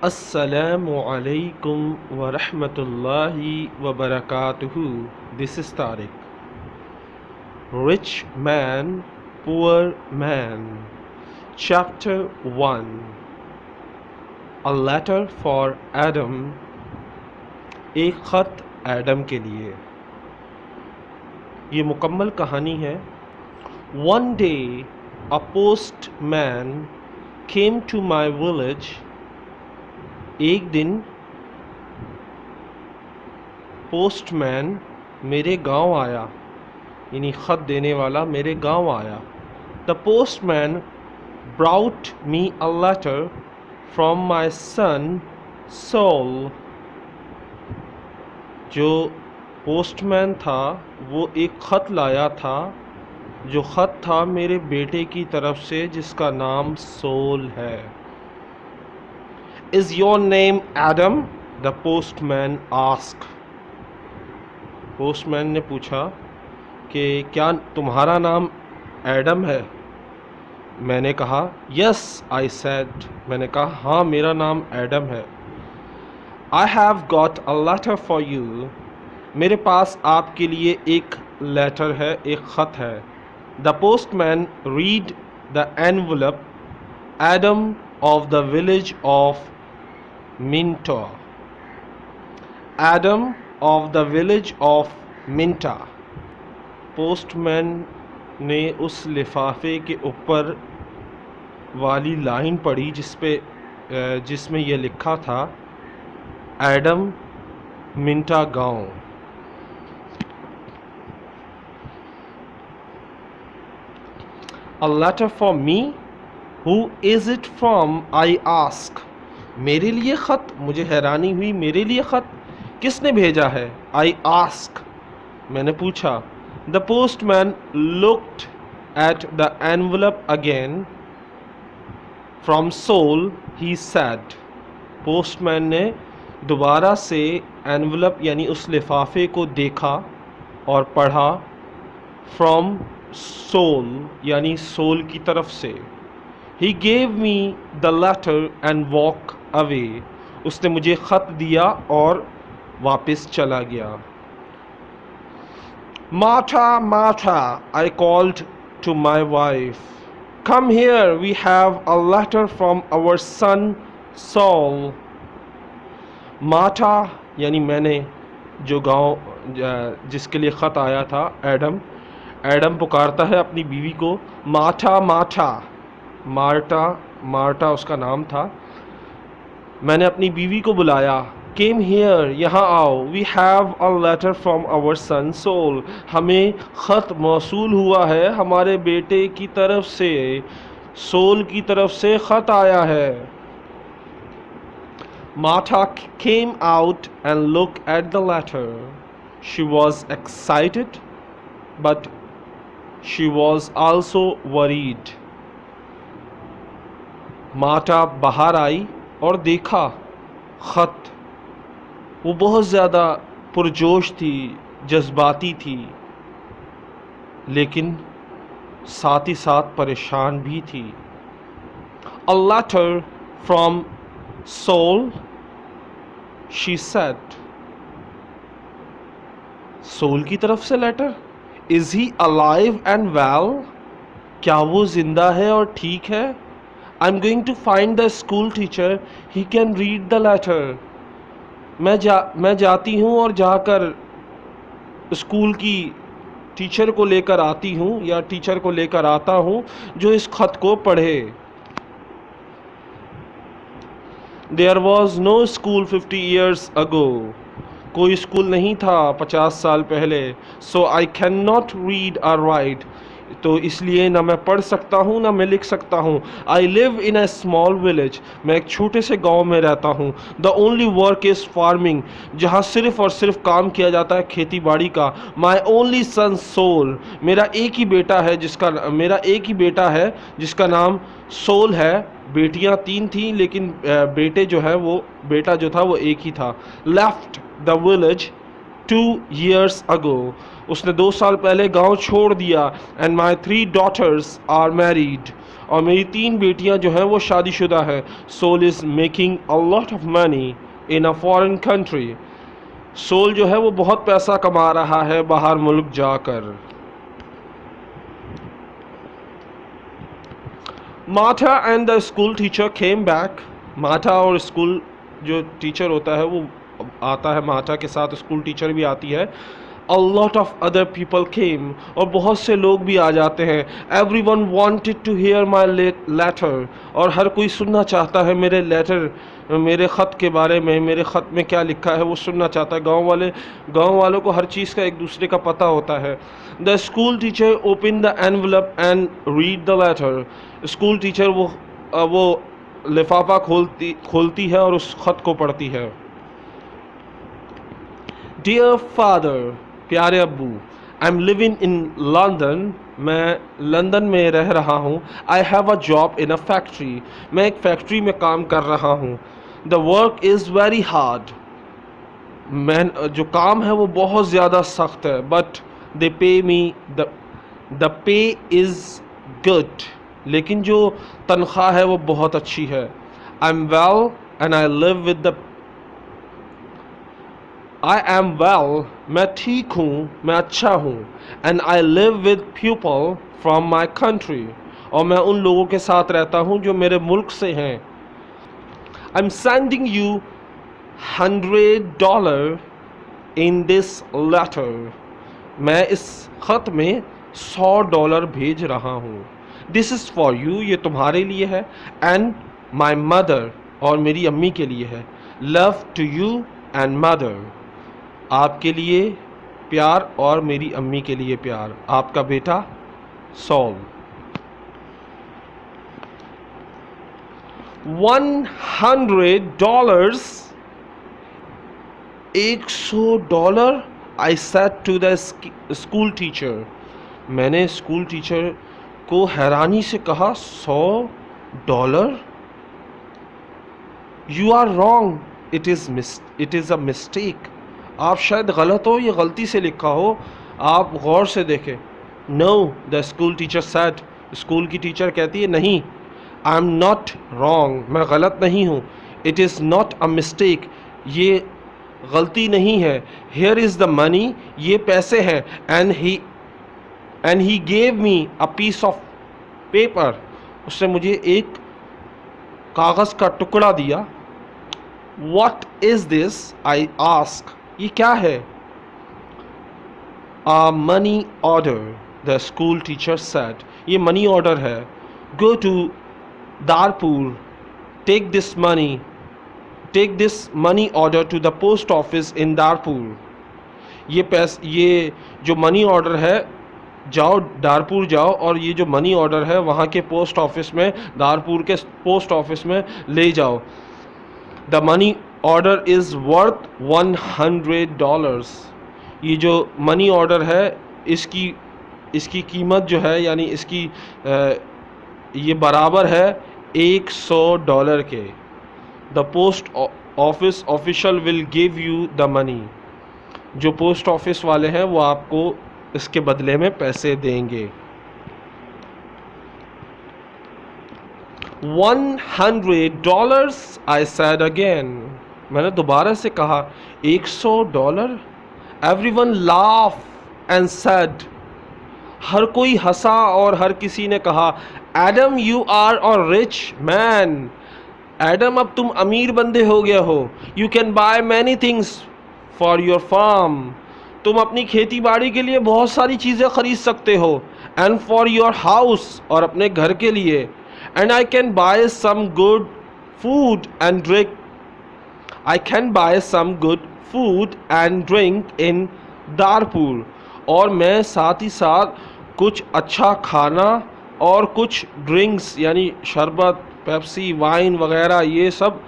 Assalamu alaikum wa rahmatullahi wa barakatuhu. This is Tariq. Rich Man, Poor Man. Chapter 1. A letter for Adam. एक ख़त Adam के लिए। ये मुकम्मल कहानी है। One day, a postman came to my village. एक दिन पोस्टमैन मेरे गांव आया, यानी ख़त देने वाला मेरे गांव आया। The postman brought me a letter from my son Saul. जो पोस्टमैन था वो एक ख़त लाया था, जो ख़त था मेरे बेटे की तरफ से जिसका नाम सोल है। Is your name Adam? The postman asked. Postman ने पूछा कि क्या तुम्हारा नाम एडम है? मैंने कहा यस, आई सेड। मैंने कहा हाँ, मेरा नाम एडम है। I have got a letter for you. मेरे पास आपके लिए एक लेटर है, एक ख़त है। The postman read the envelope. Adam of the village of Minta. Adam of the village of Minta. Postman ने उस लिफाफे के ऊपर वाली लाइन पढ़ी जिसमें यह लिखा था एडम, मिंटा गांव। A letter for me? Who is it from? I ask. मेरे लिए ख़त? मुझे हैरानी हुई, मेरे लिए ख़त किसने भेजा है? I ask. मैंने पूछा। The postman looked at the envelope again. From Seoul, he said. Postman ने दोबारा से एनवलप यानी उस लिफाफे को देखा और पढ़ा। From Seoul यानी सोल की तरफ से। He gave me the letter and walked away. उसने मुझे ख़त दिया और वापस चला गया। Martha, Martha, I called to my wife. Come here, we have a letter from our son Saul. Martha यानी मैंने, जो गांव जिसके लिए ख़त आया था, एडम पुकारता है अपनी बीवी को, मार्था मार्था। मार्टा उसका नाम था। मैंने अपनी बीवी को बुलाया। केम हियर, यहाँ आओ। We have a letter from our son Saul. हमें ख़त मौसूल हुआ है हमारे बेटे की तरफ से, सोल की तरफ से ख़त आया है। Martha came out and looked at the letter. She was excited, but she was also worried. Marta बाहर आई और देखा ख़त। वो बहुत ज़्यादा पुरजोश थी, जज्बाती थी, लेकिन साथ ही साथ परेशान भी थी। A letter from Saul, she said. Saul की तरफ से letter? Is he alive and well? क्या वो जिंदा है और ठीक है? I'm going to find the school teacher. He can read the letter. मैं जाती हूँ और जाकर स्कूल की टीचर को लेकर आती हूँ या टीचर को लेकर आता हूँ जो इस खत को पढ़े। There was no school 50 years ago. कोई स्कूल नहीं था 50 साल पहले। So I cannot read or write. तो इसलिए ना मैं पढ़ सकता हूँ ना मैं लिख सकता हूँ। I live in a small village. मैं एक छोटे से गांव में रहता हूँ। The only work is farming. जहाँ सिर्फ और सिर्फ काम किया जाता है खेती बाड़ी का। My only son Soul. मेरा एक ही बेटा है जिसका नाम सोल है। बेटियां 3 थीं लेकिन बेटा जो था वो एक ही था। Left the village 2 years ago. उसने 2 साल पहले गांव छोड़ दिया. And my 3 daughters are married. और मेरी 3 बेटियां जो हैं वो शादीशुदा हैं. Soul is making a lot of money in a foreign country. Saul जो है वो बहुत पैसा कमा रहा है बाहर मुल्क जाकर. माथा and the school teacher came back. माथा और स्कूल जो टीचर होता है वो आता है, माथा के साथ स्कूल टीचर भी आती है. A lot of other people came. और बहुत से लोग भी आ जाते हैं. Everyone wanted to hear my letter. और हर कोई सुनना चाहता है मेरे लेटर, मेरे ख़त के बारे में, मेरे ख़त में क्या लिखा है वो सुनना चाहता है. गांव वालों को हर चीज़ का एक दूसरे का पता होता है. The school teacher opened the envelope and read the letter. School teacher वो लिफाफा खोलती है और उस ख़त को पढ़ती है. Dear father, प्यारे अब्बू, I am living in London. मैं लंदन में रह रहा हूँ. आई have a job in a factory. मैं एक फैक्ट्री में काम कर रहा हूँ. The work is very hard. मैं जो काम है वो बहुत ज़्यादा सख्त है. बट दे पे मी, द पे इज़ गुड. लेकिन जो तनख्वाह है वो बहुत अच्छी है. I am well and I live with the I am well, मैं ठीक हूँ, मैं अच्छा हूँ. And I live with people from my country. और मैं उन लोगों के साथ रहता हूँ जो मेरे मुल्क से हैं. I am sending you $100 in this letter. मैं इस ख़त में $100 भेज रहा हूँ. दिस इज़ फॉर यू, ये तुम्हारे लिए है. एंड माई मदर, और मेरी अम्मी के लिए है. Love to you and mother. आपके लिए प्यार और मेरी अम्मी के लिए प्यार. आपका बेटा Saul. $100, $100. I said to the school teacher. मैंने स्कूल टीचर को हैरानी से कहा, $100? You are wrong, it is a mistake. आप शायद गलत हो, ये गलती से लिखा हो, आप गौर से देखें. No, the school teacher said. School की टीचर कहती है नहीं, आई एम नॉट रॉन्ग, मैं गलत नहीं हूँ. It is not a mistake, ये गलती नहीं है. हियर इज़ द मनी, ये पैसे हैं. And he gave me a piece of paper. उसने मुझे एक कागज़ का टुकड़ा दिया. What is this, I ask. ये क्या है? A money order, the school teacher said. ये मनी ऑर्डर है. Go to Darpur, take this money order to the post office in Darpur. ये जो मनी ऑर्डर है, जाओ दारपुर जाओ और ये जो मनी ऑर्डर है वहाँ के पोस्ट ऑफिस में, दारपुर के पोस्ट ऑफिस में ले जाओ. The money order is worth $100. ये जो मनी ऑर्डर है इसकी कीमत जो है, यानी इसकी ये बराबर है $100 के. The post office official will give you the money. जो पोस्ट ऑफिस वाले हैं वो आपको इसके बदले में पैसे देंगे. $100, I said again. मैंने दोबारा से कहा, $100. Everyone laughed and said. हर कोई हंसा और हर किसी ने कहा, Adam, you are a rich man. Adam, अब तुम अमीर बंदे हो गया हो. You can buy many things for your farm. तुम अपनी खेती बाड़ी के लिए बहुत सारी चीज़ें खरीद सकते हो. And for your house, और अपने घर के लिए. And I can buy some good food and drink. I can buy some good food and drink in Darpur. और मैं साथ ही साथ कुछ अच्छा खाना और कुछ ड्रिंक्स यानी शरबत, पेप्सी, वाइन वगैरह ये सब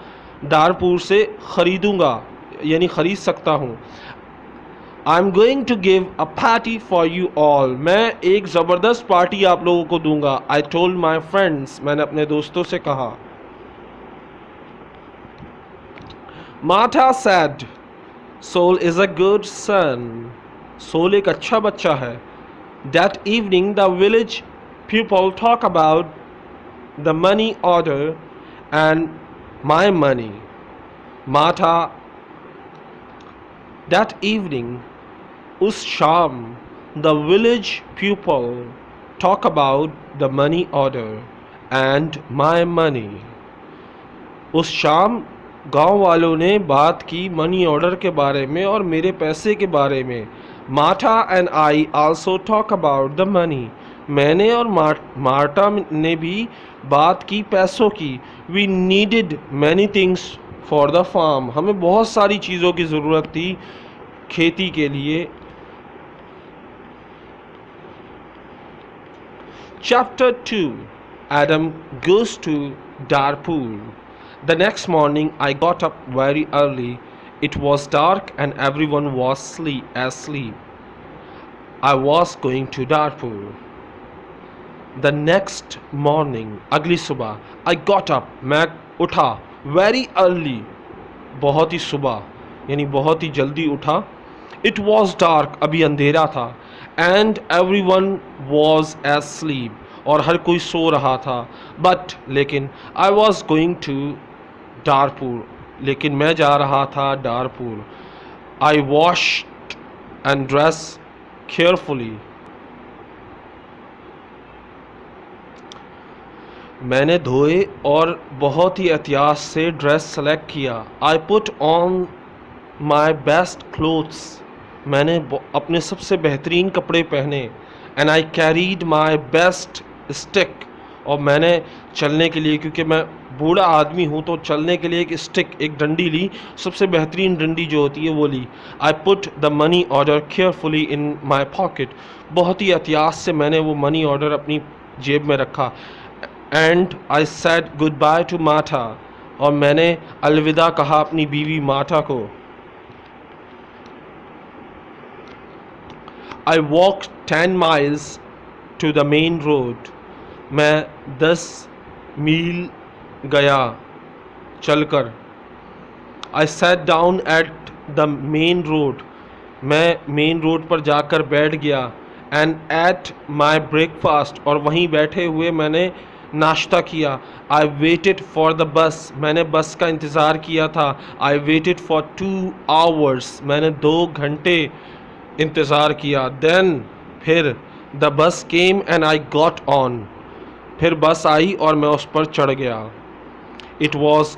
दारपुर से ख़रीदूँगा, यानी ख़रीद सकता हूँ. I am going to give a party for you all. मैं एक ज़बरदस्त पार्टी आप लोगों को दूंगा. I told my friends. मैंने अपने दोस्तों से कहा. Martha said. Soul is a good son. Soul एक अच्छा बच्चा है. That evening the village people talk about the money order and my money. Martha. That evening, उस शाम, the village people talk about the money order and my money. उस शाम गांव वालों ने बात की मनी ऑर्डर के बारे में और मेरे पैसे के बारे में. Martha and I also talk about the money. मैंने और मार्टा ने भी बात की पैसों की. We needed many things for the farm. हमें बहुत सारी चीज़ों की ज़रूरत थी खेती के लिए. Chapter 2. Adam goes to Darfur. The next morning I got up very early. It was dark and everyone was asleep. I was going to Darfur. The next morning, अगली सुबह, I got up, मैं उठा, very early, बहुत ही सुबह, यानी बहुत ही जल्दी उठा. It was dark, अभी अंधेरा था. And everyone was asleep, और हर कोई सो रहा था. But लेकिन I was going to Darfur, लेकिन मैं जा रहा था डारपुर. I washed and dressed carefully. मैंने धोए और बहुत ही एहतियात से ड्रेस सेलेक्ट किया. I put on my best clothes. मैंने अपने सबसे बेहतरीन कपड़े पहने. And I carried my best stick. और मैंने चलने के लिए, क्योंकि मैं बूढ़ा आदमी हूँ, तो चलने के लिए एक स्टिक, एक डंडी ली, सबसे बेहतरीन डंडी जो होती है वो ली. I put the money order carefully in my pocket. बहुत ही एहतियात से मैंने वो मनी ऑर्डर अपनी जेब में रखा. And I said goodbye to Martha. और मैंने अलविदा कहा अपनी बीवी मार्था को. I walk 10 miles to the main road. मैं 10 मील गया चलकर. I sat down at the main road. मैं मेन रोड पर जाकर बैठ गया. And ate my breakfast. और वहीं बैठे हुए मैंने नाश्ता किया. I waited for the bus. मैंने बस का इंतज़ार किया था. I waited for 2 hours. मैंने 2 घंटे इंतज़ार किया. देन फिर the bus came and I got on. फिर बस आई और मैं उस पर चढ़ गया. It was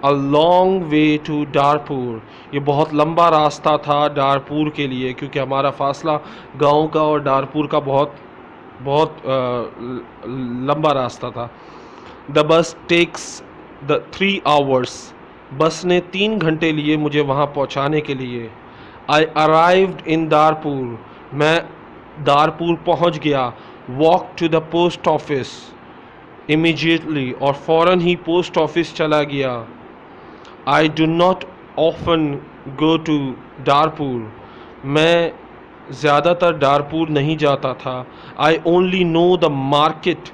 a long way to Darpur. ये बहुत लंबा रास्ता था डारपुर के लिए, क्योंकि हमारा फासला गांव का और डारपुर का बहुत बहुत लंबा रास्ता था. The bus takes the 3 hours. बस ने 3 घंटे लिए मुझे वहाँ पहुँचाने के लिए. I arrived in Darpur. मैं दारपुर पहुँच गया. Walk to the post office immediately. और फ़ौरन ही पोस्ट ऑफिस चला गया. I do not often go to Darpur. मैं ज़्यादातर दारपुर नहीं जाता था. I only know the market.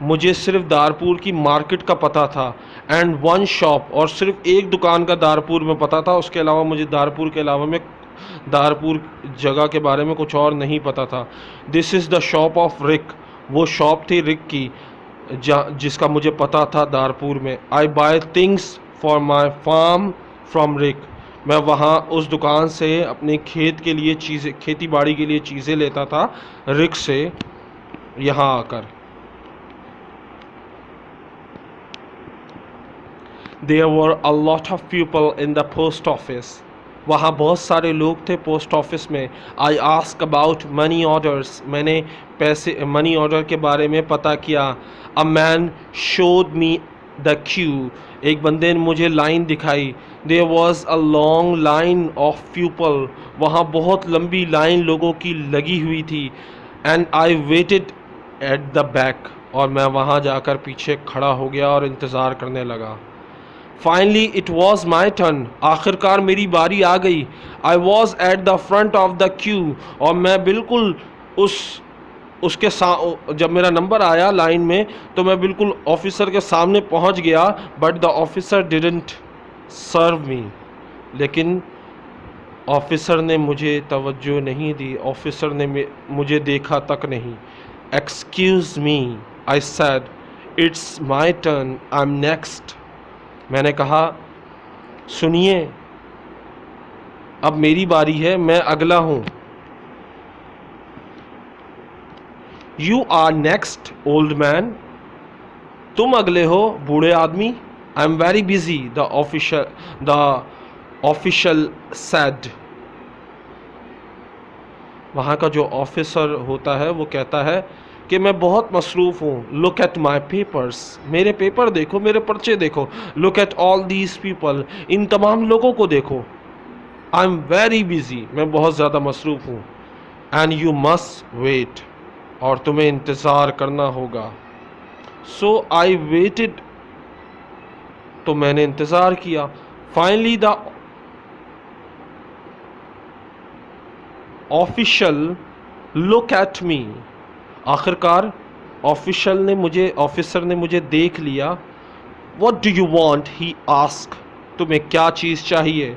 मुझे सिर्फ दारपुर की मार्केट का पता था. And 1 shop. और सिर्फ एक दुकान का दारपुर में पता था. उसके अलावा मुझे दारपुर के अलावा में दारपुर जगह के बारे में कुछ और नहीं पता था. This is the shop of Rick. वो शॉप थी रिक की, जिसका मुझे पता था दारपुर में. I buy things for my farm from Rick. मैं वहाँ उस दुकान से अपने खेत के लिए चीज़ें, खेती बाड़ी के लिए चीज़ें लेता था रिक से यहाँ आकर. There were a lot of people in the post office. वहाँ बहुत सारे लोग थे पोस्ट ऑफिस में. I ask about money orders. मैंने पैसे मनी ऑर्डर के बारे में पता किया. A man showed me the queue. एक बंदे ने मुझे लाइन दिखाई. There was a long line of people. वहाँ बहुत लंबी लाइन लोगों की लगी हुई थी. And I waited at the back. और मैं वहाँ जाकर पीछे खड़ा हो गया और इंतज़ार करने लगा. Finally it was my turn. आखिरकार मेरी बारी आ गई. I was at the front of the Q. और मैं बिल्कुल उसके जब मेरा नंबर आया लाइन में, तो मैं बिल्कुल ऑफिसर के सामने पहुंच गया. बट द ऑफिसर डिडंट सर्व मी. लेकिन ऑफिसर ने मुझे तवज्जो नहीं दी, ऑफिसर ने मुझे देखा तक नहीं। Excuse me, I said, it's my turn, I am next. मैंने कहा, सुनिए, अब मेरी बारी है, मैं अगला हूँ। You are next old man, तुम अगले हो बूढ़े आदमी। I am very busy, the official said. वहाँ का जो ऑफिसर होता है वो कहता है कि मैं बहुत मसरूफ़ हूँ। लुक एट माई पेपर्स, मेरे पेपर देखो, मेरे पर्चे देखो। Look at all these people, इन तमाम लोगों को देखो। आई एम वेरी बिजी, मैं बहुत ज़्यादा मसरूफ़ हूँ। एंड यू मस्ट वेट, और तुम्हें इंतज़ार करना होगा। सो आई वेटेड, तो मैंने इंतज़ार किया। Finally the official look at me, आखिरकार ऑफिसर ने मुझे देख लिया। What do you want, he ask, तुम्हें क्या चीज़ चाहिए।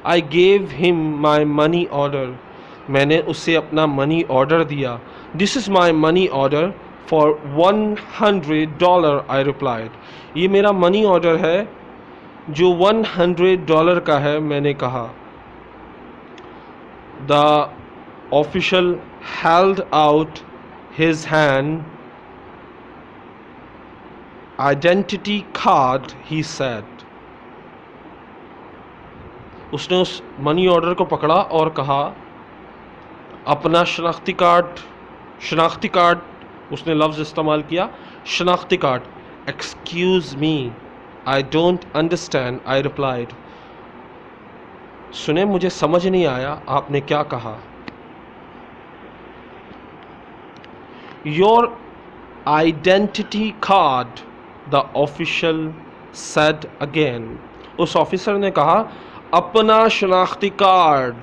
आई gave him my money order, मैंने उसे अपना मनी ऑर्डर दिया। This is my money order for $100, I replied, ये मेरा मनी ऑर्डर है जो $100 का है, मैंने कहा। The official held out his hand, identity card, he said. उसने उस मनी ऑर्डर को पकड़ा और कहा, अपना शनाख्ती कार्ड, उसने लफ्ज़ इस्तेमाल किया, शनाख्ती card. Excuse me, I don't understand, I replied, सुने, मुझे समझ नहीं आया आपने क्या कहा। Your identity card, the official said again. उस ऑफिसर ने कहा, अपना शनाख्ती card.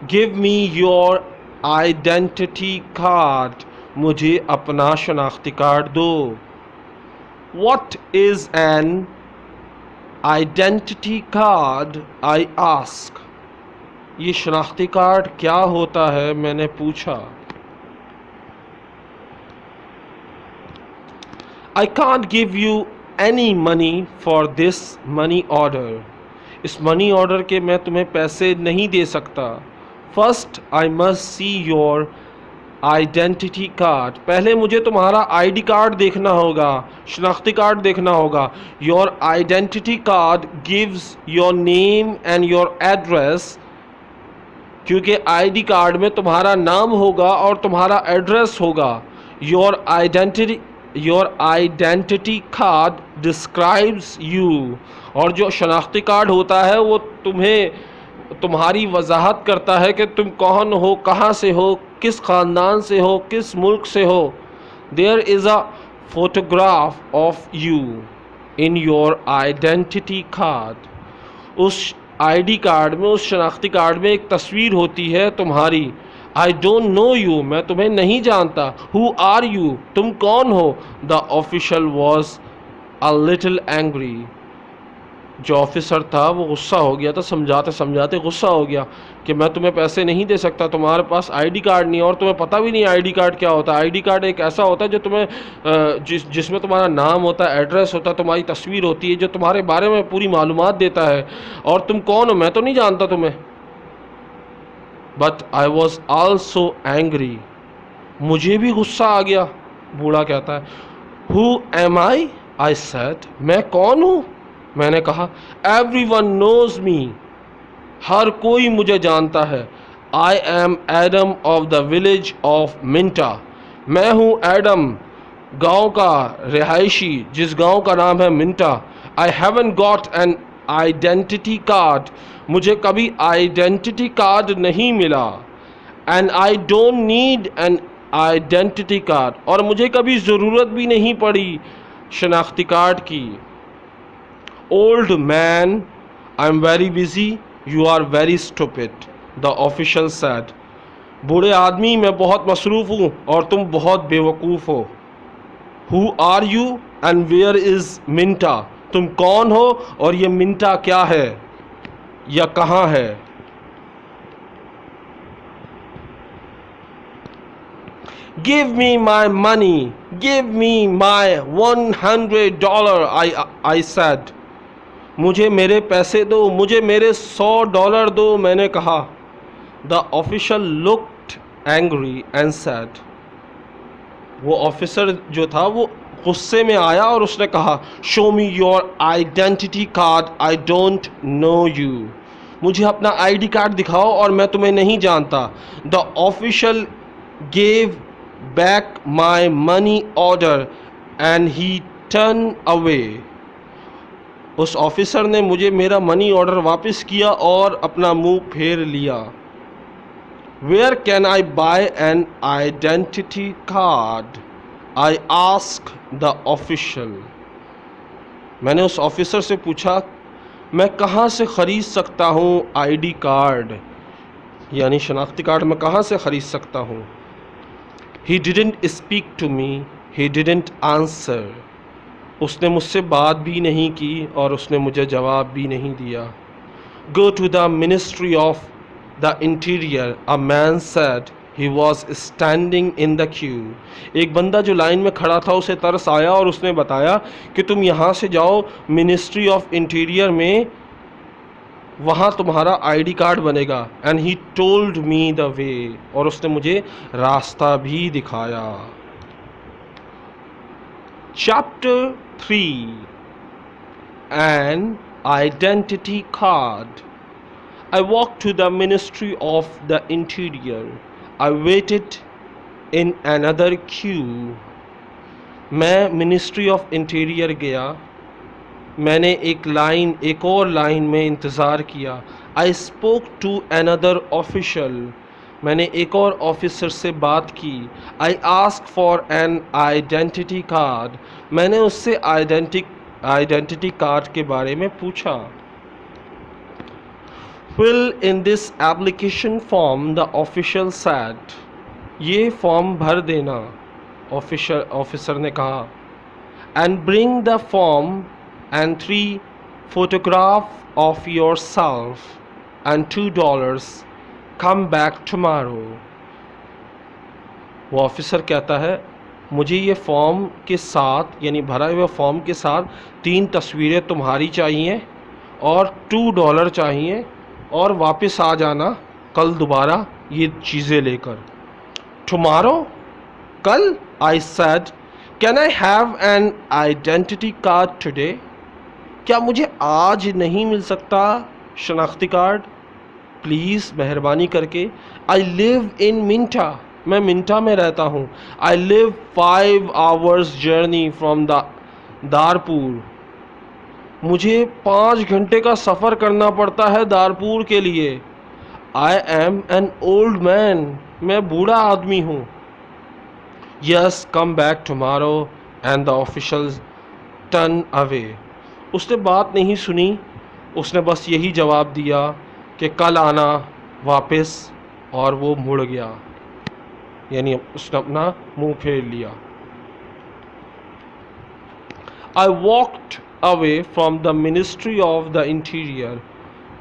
Give me your identity card, मुझे अपना शनाख्ती कार्ड दो। What is an identity card, I ask, ये शनाख्ती कार्ड क्या होता है, मैंने पूछा। I can't give you any money for this money order, इस मनी ऑर्डर के मैं तुम्हें पैसे नहीं दे सकता। First I must see your identity card, पहले मुझे तुम्हारा आईडी कार्ड देखना होगा, शनाख्ती कार्ड देखना होगा। Your identity card gives your name and your address, क्योंकि आईडी कार्ड में तुम्हारा नाम होगा और तुम्हारा एड्रेस होगा। Your identity card describes you, और जो शनाख्ती कार्ड होता है वो तुम्हारी वजाहत करता है कि तुम कौन हो, कहाँ से हो, किस ख़ानदान से हो, किस मुल्क से हो। There is a photograph of you in your identity card, उस आईडी कार्ड में, उस शनाख्ती कार्ड में एक तस्वीर होती है तुम्हारी। आई डोंट नो यू, मैं तुम्हें नहीं जानता। हु आर यू, तुम कौन हो। The official was a little angry, जो ऑफिसर था वो गुस्सा हो गया था, समझाते समझाते गुस्सा हो गया कि मैं तुम्हें पैसे नहीं दे सकता, तुम्हारे पास आईडी कार्ड नहीं है और तुम्हें पता भी नहीं आईडी कार्ड क्या होता है। आईडी कार्ड एक ऐसा होता है जो तुम्हें जिसमें तुम्हारा नाम होता है, एड्रेस होता है, तुम्हारी तस्वीर होती है, जो तुम्हारे बारे में पूरी मालूमात देता है। और तुम कौन हो, मैं तो नहीं जानता तुम्हें। But I was also angry, मुझे भी गुस्सा आ गया। बूढ़ा कहता है, हु एम आई सेड, मैं कौन हूँ, मैंने कहा। एवरीवन नोज मी, हर कोई मुझे जानता है। I am Adam of the village of Minta, मैं हूँ एडम, गांव का रिहायशी, जिस गांव का नाम है Minta. I haven't got an identity card, मुझे कभी आइडेंटिटी कार्ड नहीं मिला। And I don't need an identity card, और मुझे कभी ज़रूरत भी नहीं पड़ी शनाख्ती कार्ड की। Old man, I am very busy, you are very stupid, the official said. बूढ़े आदमी, मैं बहुत मसरूफ़ हूँ और तुम बहुत बेवकूफ़ हो। Who are you and where is Minta, तुम कौन हो और ये मिंटा क्या है। या कहाँ है? Give me my money. Give me my $100. I said. मुझे मेरे पैसे दो, मुझे मेरे $100 दो, मैंने कहा. The official looked angry and said. वो ऑफिसर जो था वो गुस्से में आया और उसने कहा, show me your identity card, I don't know you. मुझे अपना आईडी कार्ड दिखाओ और मैं तुम्हें नहीं जानता. The official gave back my money order and he turn away. उस ऑफिसर ने मुझे मेरा मनी ऑर्डर वापस किया और अपना मुंह फेर लिया. Where can I buy an identity card? I asked the official. मैंने उस ऑफिसर से पूछा, मैं कहाँ से ख़रीद सकता हूँ आईडी कार्ड, यानी शनाख्ती कार्ड मैं कहाँ से ख़रीद सकता हूँ? He didn't speak to me. He didn't answer. उसने मुझसे बात भी नहीं की और उसने मुझे जवाब भी नहीं दिया. Go to the Ministry of the Interior, a man said. He was standing in the queue. एक बंदा जो लाइन में खड़ा था उसे तरस आया और उसने बताया कि तुम यहाँ से जाओ मिनिस्ट्री ऑफ इंटीरियर में, वहाँ तुम्हारा आईडी कार्ड बनेगा. And he told me the way. और उसने मुझे रास्ता भी दिखाया. Chapter 3 An identity card. I walked to the Ministry of the Interior. I waited in another queue. मैं मिनिस्ट्री ऑफ इंटीरियर गया. मैंने एक और लाइन में इंतज़ार किया. I spoke to another official. मैंने एक और ऑफिसर से बात की. I asked for an identity card. मैंने उससे आइडेंटिटी कार्ड के बारे में पूछा. Fill in this application form, the official said. ये फॉर्म भर देना, ऑफिसर ने कहा. And bring the form and 3 photographs of yourself and $2. Come back tomorrow. वो ऑफिसर कहता है, मुझे ये फॉर्म के साथ, यानी भरा हुआ फॉर्म के साथ 3 तस्वीरें तुम्हारी चाहिए और $2 चाहिए और वापस आ जाना कल दोबारा ये चीज़ें लेकर. टुमारो, कल? I said. Can I have an identity card today? क्या मुझे आज नहीं मिल सकता शनाख्ती कार्ड? प्लीज़ मेहरबानी करके. I live in Minta. मैं मिंटा में रहता हूँ. I live 5 hours journey from Darpur. मुझे 5 घंटे का सफ़र करना पड़ता है दारपुर के लिए. I M N old man. मैं बूढ़ा आदमी हूँ. Yes, come back tomorrow. And the officials turn away. उसने बात नहीं सुनी. उसने बस यही जवाब दिया कि कल आना वापस, और वो मुड़ गया, यानी उसने अपना मुंह फेर लिया. I walked away from the Ministry of the Interior.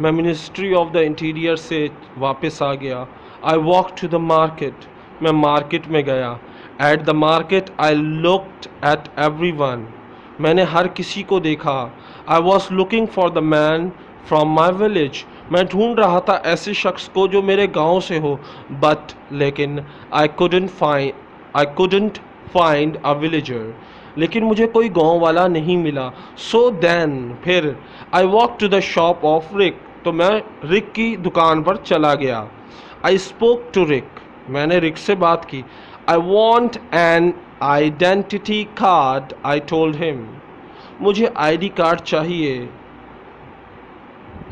मैं Ministry of the Interior से वापस आ गया. I walked to the market. मैं मार्केट में गया. At the market I looked at everyone. मैंने हर किसी को देखा. I was looking for the man from my village. मैं ढूंढ रहा था ऐसे शख्स को जो मेरे गांव से हो. But लेकिन I couldn't find a villager. लेकिन मुझे कोई गांव वाला नहीं मिला. सो देन, फिर I walk to the shop of Rick. तो मैं रिक की दुकान पर चला गया. I spoke to Rick. मैंने रिक से बात की. I want an identity card, I told him. मुझे आईडी कार्ड चाहिए,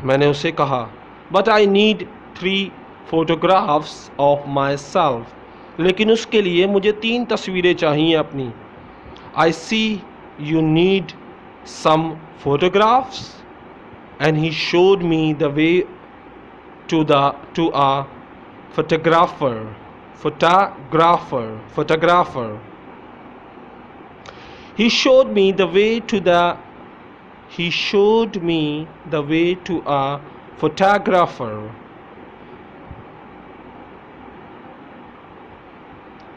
मैंने उसे कहा. But I need 3 photographs of myself. लेकिन उसके लिए मुझे 3 तस्वीरें चाहिए अपनी. I see you need some photographs. And he showed me the way to a photographer. He showed me the way to a photographer.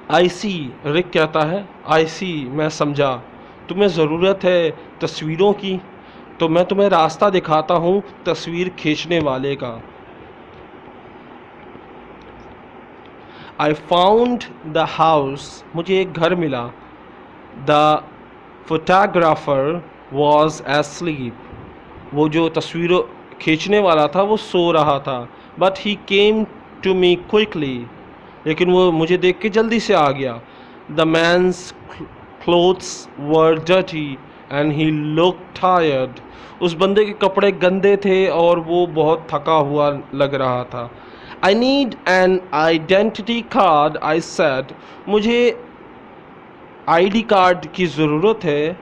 I see, रिक कहता है I see, मैं समझा, तुम्हें ज़रूरत है तस्वीरों की, तो मैं तुम्हें रास्ता दिखाता हूँ तस्वीर खींचने वाले का. I found the house, मुझे एक घर मिला. The photographer was asleep, वो जो तस्वीरों खींचने वाला था वो सो रहा था. But he came to me quickly, लेकिन वो मुझे देख के जल्दी से आ गया. The man's clothes were dirty and he looked tired. उस बंदे के कपड़े गंदे थे और वो बहुत थका हुआ लग रहा था. I need an identity card, I said. मुझे आईडी कार्ड की ज़रूरत है,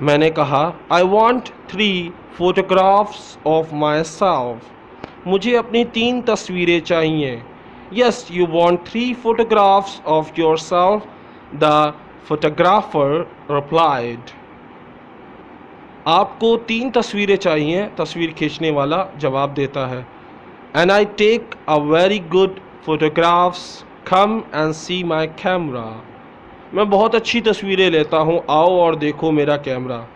मैंने कहा. I want 3 photographs of myself. मुझे अपनी 3 तस्वीरें चाहिए. Yes, you want 3 photographs of yourself, the photographer replied. आपको 3 तस्वीरें चाहिए, तस्वीर खींचने वाला जवाब देता है. And I take a very good photographs, come and see my camera. मैं बहुत अच्छी तस्वीरें लेता हूँ, आओ और देखो मेरा camera.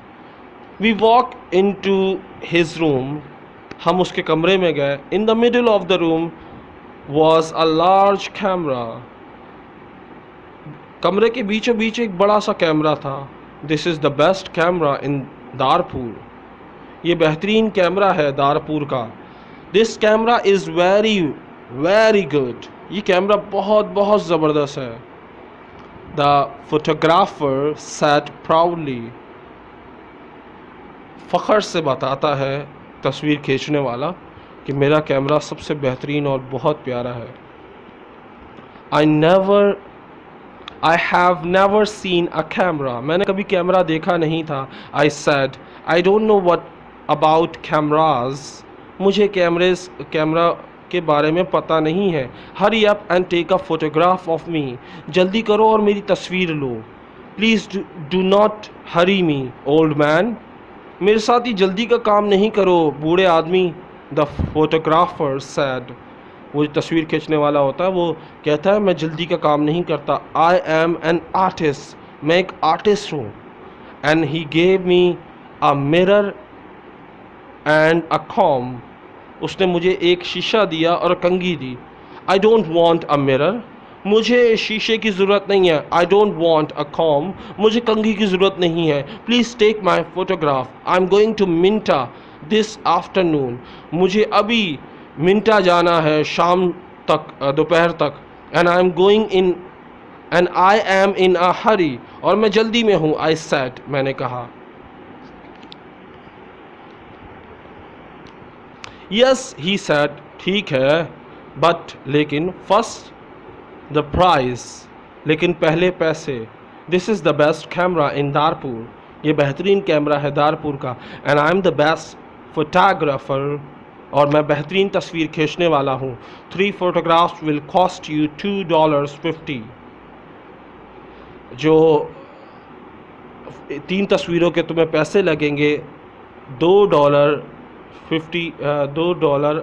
We walk into his room, हम उसके कमरे में गए. In the middle of the room was a large camera. कमरे के बीचों बीच एक बड़ा सा कैमरा था. This is the best camera in दारपुर. ये बेहतरीन कैमरा है दारपुर का. This camera is very very good. ये कैमरा बहुत बहुत ज़बरदस्त है. The photographer said proudly. फ़ख्र से बताता है तस्वीर खींचने वाला कि मेरा कैमरा सबसे बेहतरीन और बहुत प्यारा है. I have never seen a camera. मैंने कभी कैमरा देखा नहीं था. I said, I don't know what about cameras. मुझे कैमरा के बारे में पता नहीं है. Hurry up and take a photograph of me. जल्दी करो और मेरी तस्वीर लो. Please do not hurry me, old man. मेरे साथ ही जल्दी का काम नहीं करो, बूढ़े आदमी. The photographer said. वो जो तस्वीर खींचने वाला होता है वो कहता है मैं जल्दी का काम नहीं करता. I am an artist. मैं एक आर्टिस्ट हूँ. And he gave me a mirror and a comb. उसने मुझे एक शीशा दिया और कंघी दी. I don't want a mirror. मुझे शीशे की ज़रूरत नहीं है. I don't want a comb. मुझे कंघी की ज़रूरत नहीं है. Please take my photograph. I'm going to Minta this afternoon. मुझे अभी मिंटा जाना है शाम तक, दोपहर तक. And I'm going in and I am in a hurry. और मैं जल्दी में हूँ. I said, मैंने कहा. Yes, he said, ठीक है, but लेकिन first the price, लेकिन पहले पैसे. This is the best camera in दारपुर. ये बेहतरीन कैमरा है दारपुर का. And I'm the best photographer. और मैं बेहतरीन तस्वीर खींचने वाला हूँ. 3 photographs will cost you $2.50. जो 3 तस्वीरों के तुम्हें पैसे लगेंगे $2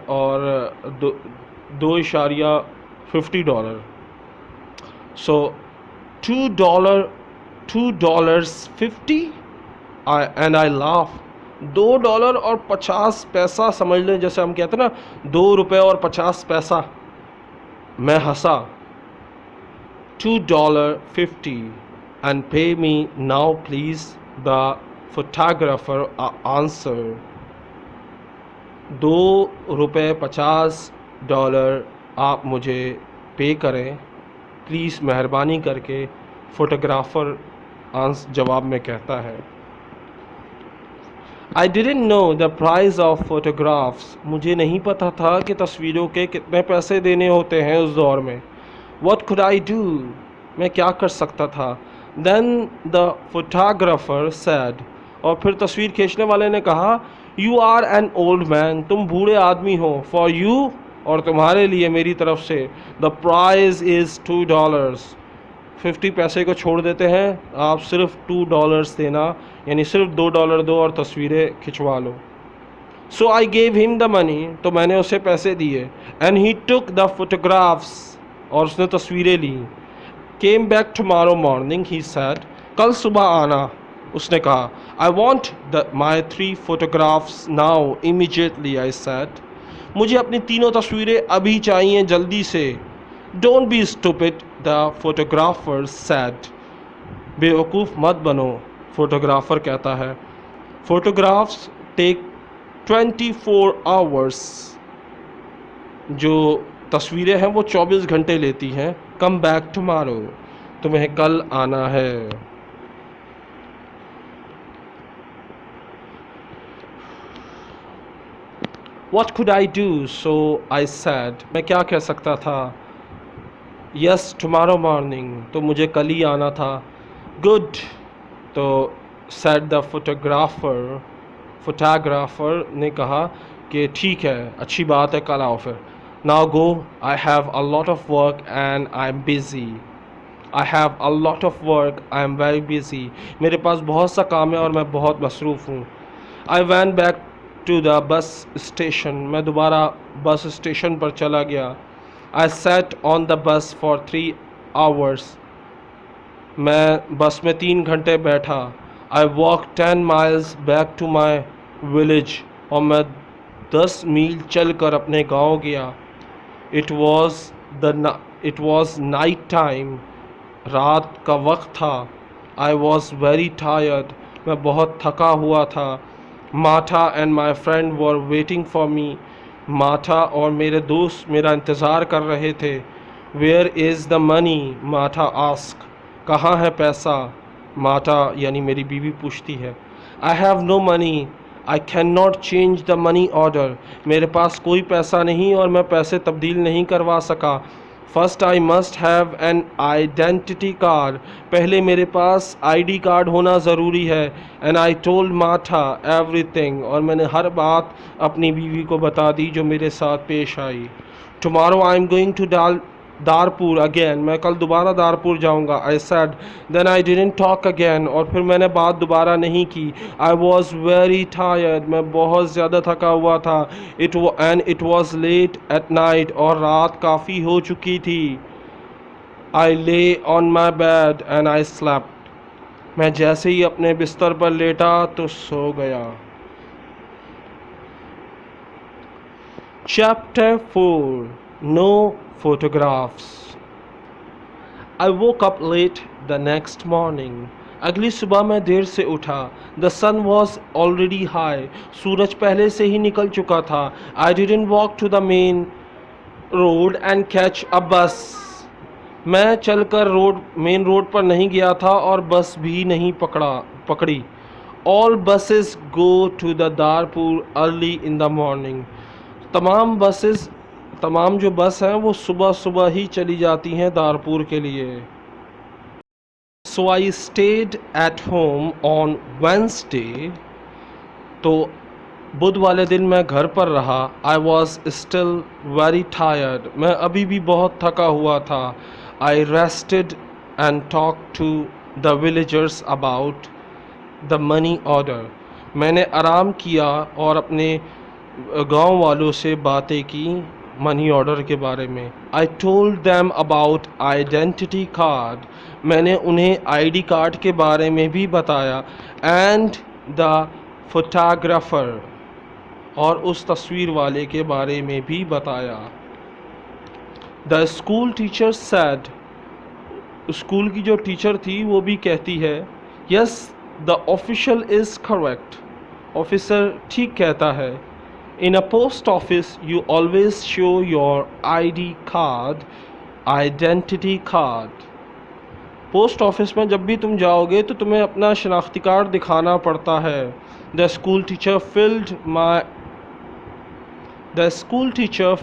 और $2.50. So $2.50. And I laugh. $2 और 50 पैसा समझ लें, जैसे हम कहते हैं ना ₹2 और 50 पैसा. मैं हंसा. $2.50 and pay me now please, the photographer answered. $2.50 आप मुझे पे करें प्लीज़ मेहरबानी करके, फोटोग्राफ़र जवाब में कहता है. I didn't know the price of photographs. मुझे नहीं पता था कि तस्वीरों के कितने पैसे देने होते हैं उस दौर में. What could I do? मैं क्या कर सकता था. Then the photographer said. और फिर तस्वीर खींचने वाले ने कहा, You are an old man. तुम बूढ़े आदमी हो. For you, और तुम्हारे लिए मेरी तरफ से, the price is $2. 50 पैसे को छोड़ देते हैं, आप सिर्फ $2 देना, यानी सिर्फ $2 दो और तस्वीरें खिंचवा लो. So I gave him the money, तो मैंने उसे पैसे दिए। And he took the photographs, और उसने तस्वीरें ली। Came back tomorrow morning he said, कल सुबह आना, उसने कहा। I want the my 3 photographs now immediately, I said, मुझे अपनी तीनों तस्वीरें अभी चाहिए, जल्दी से। Don't be stupid, the photographer said, बेवकूफ़ मत बनो, फोटोग्राफर कहता है। फोटोग्राफ्स टेक 24 आवर्स, जो तस्वीरें हैं वो 24 घंटे लेती हैं। कम बैक टुमारो, तुम्हें कल आना है। What could I do? So I said, मैं क्या कह सकता था। Yes, tomorrow morning, तो मुझे कल ही आना था। Good, तो said the फोटोग्राफर ने कहा कि ठीक है, अच्छी बात है, कल आओ फिर। Now go, I have a lot of work and I am busy. I have a lot of work, I am very busy, मेरे पास बहुत सा काम है और मैं बहुत मसरूफ़ हूँ। I went back to the bus station, मैं दोबारा बस स्टेशन पर चला गया। I sat on the bus for 3 hours, मैं बस में 3 घंटे बैठा। I walk 10 miles back to my village, और मैं 10 मील चल कर अपने गांव गया। इट वॉज नाइट टाइम, रात का वक्त था। आई वॉज वेरी टायर्ड, मैं बहुत थका हुआ था। Martha and my friend were waiting for me, Martha और मेरे दोस्त मेरा इंतज़ार कर रहे थे। Where is the money, Martha ask, कहाँ है पैसा, माता यानी मेरी बीवी पूछती है। I have no money, I can not change the money order, मेरे पास कोई पैसा नहीं और मैं पैसे तब्दील नहीं करवा सका। First I must have an identity card, पहले मेरे पास आईडी कार्ड होना ज़रूरी है। एंड आई टोल्ड माथा एवरीथिंग, और मैंने हर बात अपनी बीवी को बता दी जो मेरे साथ पेश आई। Tomorrow I am going to दारपुर again, मैं कल दोबारा दारपुर जाऊंगा। I said, then I didn't talk again, और फिर मैंने बात दोबारा नहीं की। आई वॉज वेरी टायर्ड, मैं बहुत ज़्यादा थका हुआ था। It was late at night, और रात काफ़ी हो चुकी थी। I lay on my bed and I slept, मैं जैसे ही अपने बिस्तर पर लेटा तो सो गया। Chapter 4, No Photographs. I woke up late the next morning. अगली सुबह मैं देर से उठा। The sun was already high. सूरज पहले से ही निकल चुका था। I didn't walk to the main road and catch a bus. मैं चलकर मेन रोड पर नहीं गया था और बस भी नहीं पकड़ी। All buses go to the Darpur early in the morning. तमाम जो बस हैं वो सुबह सुबह ही चली जाती हैं दारपुर के लिए। So I stayed at home on Wednesday, तो बुध वाले दिन मैं घर पर रहा। I was still very tired, मैं अभी भी बहुत थका हुआ था। I rested and talk to the villagers about the money order, मैंने आराम किया और अपने गांव वालों से बातें की मनी ऑर्डर के बारे में। I told them about identity card, मैंने उन्हें आईडी कार्ड के बारे में भी बताया। एंड द फोटोग्राफर, और उस तस्वीर वाले के बारे में भी बताया। The school teacher said, school की जो टीचर थी वो भी कहती है, yes the official is correct, officer ठीक कहता है। In a post office, you always show your ID card, identity card. Post office में जब भी तुम जाओगे तो तुम्हें अपना शनाख्ती कार्ड दिखाना पड़ता है। The school teacher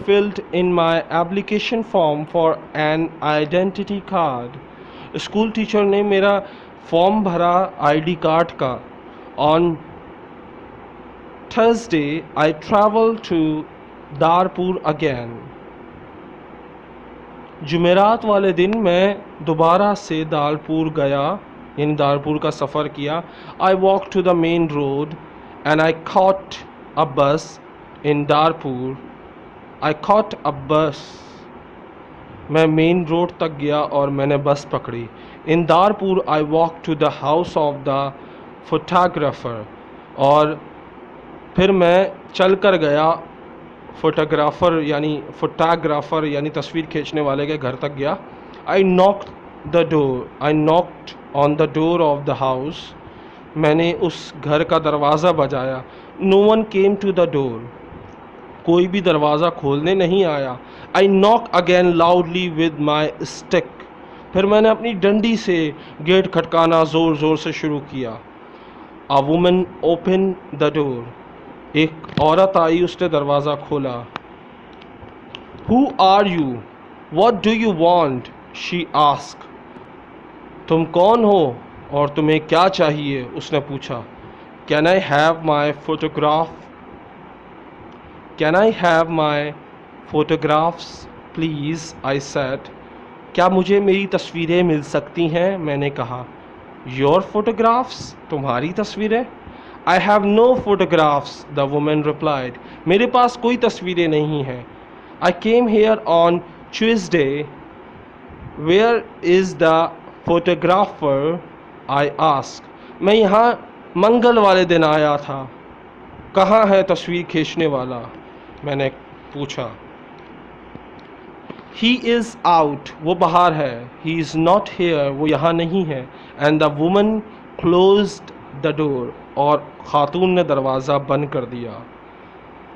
filled in my application form for an identity card. School teacher ने मेरा फॉर्म भरा आईडी कार्ड का। On Thursday, I traveled to Darpur again. जुमेरात वाले दिन मैं दोबारा से दारपुर गया, यानी दारपुर का सफ़र किया। I walked to the main road and I caught a bus in Darpur. I caught a bus. मैं मेन रोड तक गया और मैंने बस पकड़ी. In Darpur I walk to the house of the photographer. और फिर मैं चल कर गया फोटोग्राफर यानी तस्वीर खींचने वाले के घर तक गया. I knocked on the door of the house. मैंने उस घर का दरवाज़ा बजाया. No one came to the door. कोई भी दरवाज़ा खोलने नहीं आया. I knock again loudly with my stick. फिर मैंने अपनी डंडी से गेट खटकाना ज़ोर ज़ोर से शुरू किया. A woman open the door. एक औरत आई, उसने दरवाज़ा खोला. Who are you? What do you want? She ask. तुम कौन हो और तुम्हें क्या चाहिए? उसने पूछा. Can I have my photograph? Can I have my photographs please? I said. क्या मुझे मेरी तस्वीरें मिल सकती हैं? मैंने कहा. Your photographs? तुम्हारी तस्वीरें? I have no photographs, the woman replied. मेरे पास कोई तस्वीरें नहीं हैं. I came here on Tuesday. Where is the photographer? I asked. मैं यहाँ मंगल वाले दिन आया था. कहाँ है तस्वीर खींचने वाला? मैंने पूछा. He is out. वो बाहर है. He is not here. वो यहाँ नहीं है. And the woman closed the door. और खातून ने दरवाज़ा बंद कर दिया.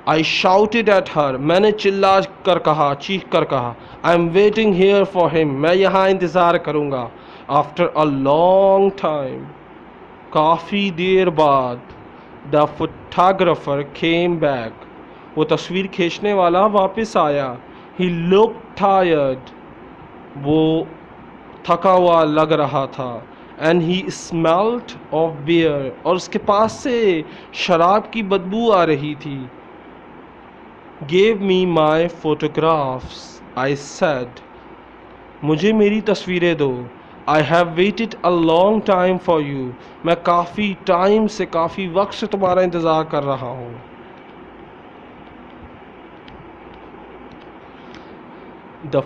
I shouted at her. मैंने चिल्ला कर कहा, चीख कर कहा. I am waiting here for him. मैं यहाँ इंतज़ार करूँगा. After a long time. काफ़ी देर बाद. The photographer came back. वो तस्वीर खींचने वाला वापस आया. ही लुक टायर्ड. वो थका हुआ लग रहा था. And he smelled of beer. और उसके पास से शराब की बदबू आ रही थी. गिव मी माई फोटोग्राफ्स, आई सेड. मुझे मेरी तस्वीरें दो. I have waited a long time for you. मैं काफ़ी टाइम से, काफ़ी वक्त से तुम्हारा इंतज़ार कर रहा हूँ. The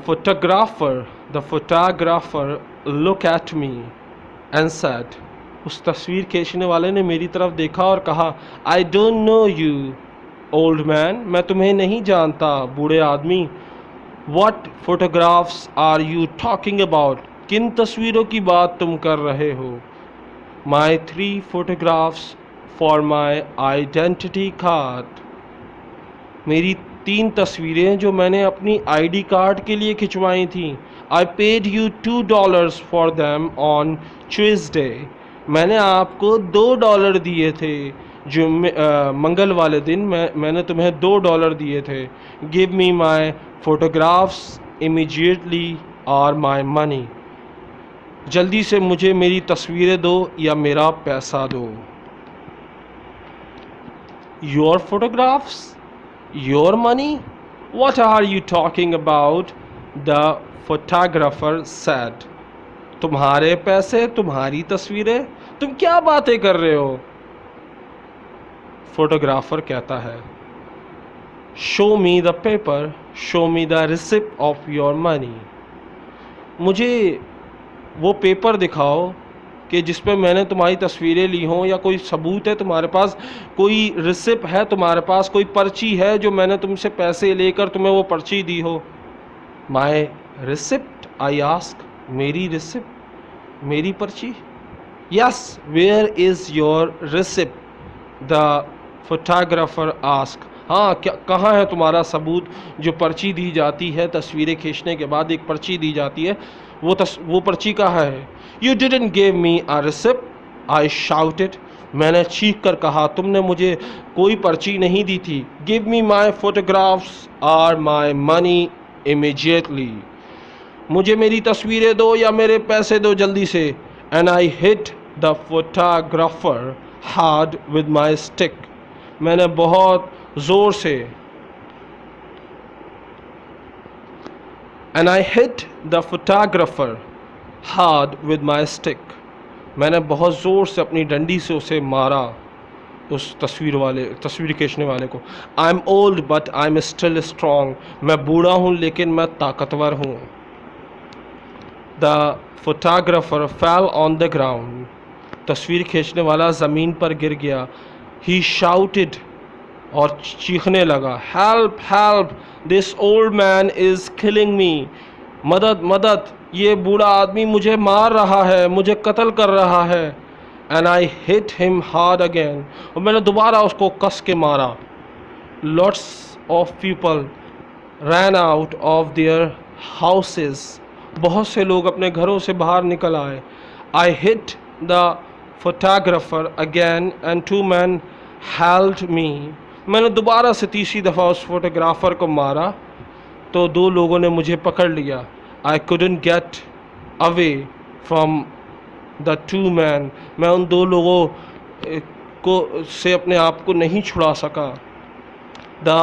photographer looked at me and said. उस तस्वीर खींचने वाले ने मेरी तरफ देखा और कहा. I don't know you, old man. मैं तुम्हें नहीं जानता, बूढ़े आदमी. What photographs are you talking about? किन तस्वीरों की बात तुम कर रहे हो? My 3 photographs for my identity card. मेरी 3 तस्वीरें जो मैंने अपनी आईडी कार्ड के लिए खिंचवाई थी. I paid you $2 for them on Tuesday. मैंने आपको $2 दिए थे जो मंगल वाले दिन. मैंने तुम्हें $2 दिए थे. गिव मी माई फोटोग्राफ्स इमीडिएटली और माई मनी. जल्दी से मुझे मेरी तस्वीरें दो या मेरा पैसा दो. Your photographs? Your money? What are you talking about? The photographer said. तुम्हारे पैसे, तुम्हारी तस्वीरें, तुम क्या बातें कर रहे हो? फोटोग्राफर कहता है. Show me the paper. Show me the receipt of your money. मुझे वो पेपर दिखाओ कि जिस पे मैंने तुम्हारी तस्वीरें ली हों, या कोई सबूत है तुम्हारे पास, कोई रिसिप्ट है तुम्हारे पास, कोई पर्ची है जो मैंने तुमसे पैसे लेकर तुम्हें वो पर्ची दी हो. My receipt? I ask. मेरी रिसिप्ट? मेरी पर्ची? Yes. Where is your receipt? The photographer ask. हाँ, क्या कहाँ है तुम्हारा सबूत? जो पर्ची दी जाती है तस्वीरें खींचने के बाद, एक पर्ची दी जाती है, वो पर्ची कहाँ है? You didn't give me a receipt, I shouted. मैंने चीख कर कहा, तुमने मुझे कोई पर्ची नहीं दी थी. गिव मी माई फोटोग्राफ्स और माई मनी इमीडिएटली. मुझे मेरी तस्वीरें दो या मेरे पैसे दो जल्दी से. And I hit the photographer hard with my stick. मैंने बहुत ज़ोर से And I hit the photographer hard with my stick. मैंने बहुत ज़ोर से अपनी डंडी से उसे मारा. उस तस्वीर खींचने वाले को। I am old but I am still strong, मैं बूढ़ा हूँ लेकिन मैं ताकतवर हूँ। The photographer fell on the ground, तस्वीर खींचने वाला ज़मीन पर गिर गया। ही शाउटेड, और चीखने लगा, help help, this old man is killing मी, मदद मदद, ये बूढ़ा आदमी मुझे मार रहा है, मुझे कत्ल कर रहा है। And I hit him hard again, और मैंने दोबारा उसको कस के मारा। Lots of people ran out of their houses, बहुत से लोग अपने घरों से बाहर निकल आए। I hit the photographer again and two man held me, मैंने दोबारा से तीसरी दफ़ा उस फोटोग्राफर को मारा तो दो लोगों ने मुझे पकड़ लिया। I couldn't get away from the two man, मैं उन दो लोगों को से अपने आप को नहीं छुड़ा सका। The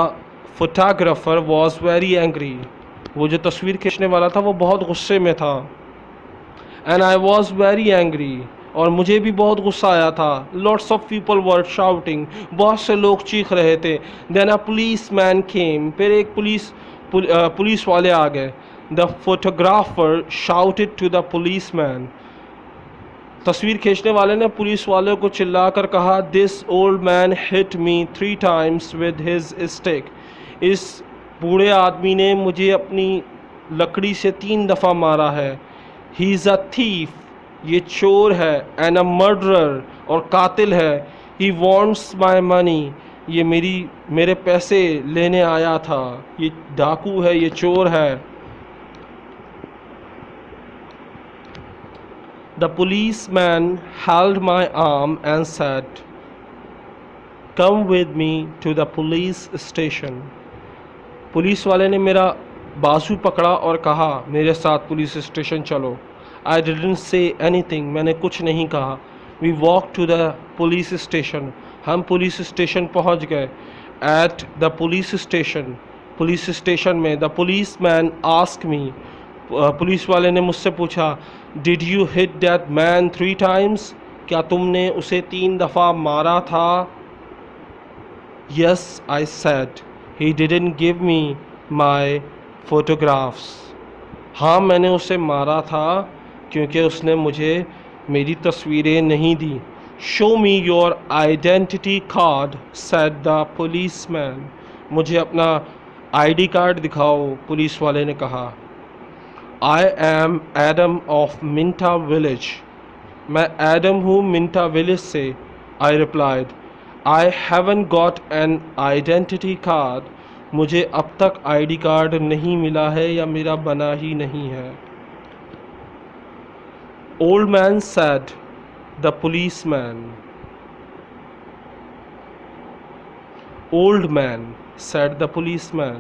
photographer was very angry, वो जो तस्वीर खींचने वाला था वो बहुत गुस्से में था। And I was very angry, और मुझे भी बहुत गुस्सा आया था। Lots of people were shouting, बहुत से लोग चीख रहे थे। Then a policeman came, फिर एक पुलिस वाले आ गए। The photographer shouted to the policeman, तस्वीर खींचने वाले ने पुलिस वाले को चिल्लाकर कहा, this old man hit me 3 times with his stick, इस बूढ़े आदमी ने मुझे अपनी लकड़ी से 3 दफ़ा मारा है। ही इज़ अ थीफ, ये चोर है। एंड अ मर्डरर, और कातिल है। ही वॉन्ट्स माई मनी, ये मेरे पैसे लेने आया था, ये डाकू है, ये चोर है। The policeman held my arm and said, come with me to the police station. Police वाले ने मेरा बाजू पकड़ा और कहा, मेरे साथ पुलिस स्टेशन चलो। I didn't say anything, मैंने कुछ नहीं कहा। We walked to the police station, हम पुलिस स्टेशन पहुंच गए। At the police station, police station में, the policeman asked me, police वाले ने मुझसे पूछा, did you hit that man 3 times, क्या तुमने उसे 3 दफ़ा मारा था? Yes I said, he didn't give me my photographs, हाँ मैंने उसे मारा था क्योंकि उसने मुझे मेरी तस्वीरें नहीं दी। Show me your identity card said the policeman, मुझे अपना आईडी कार्ड दिखाओ, पुलिस वाले ने कहा। I am Adam of Minta village, मैं एडम हूँ मिंटा विलेज से। I replied, I haven't got an identity card, मुझे अब तक आईडी कार्ड नहीं मिला है या मेरा बना ही नहीं है। Old man said, the policeman. Old man said the policeman,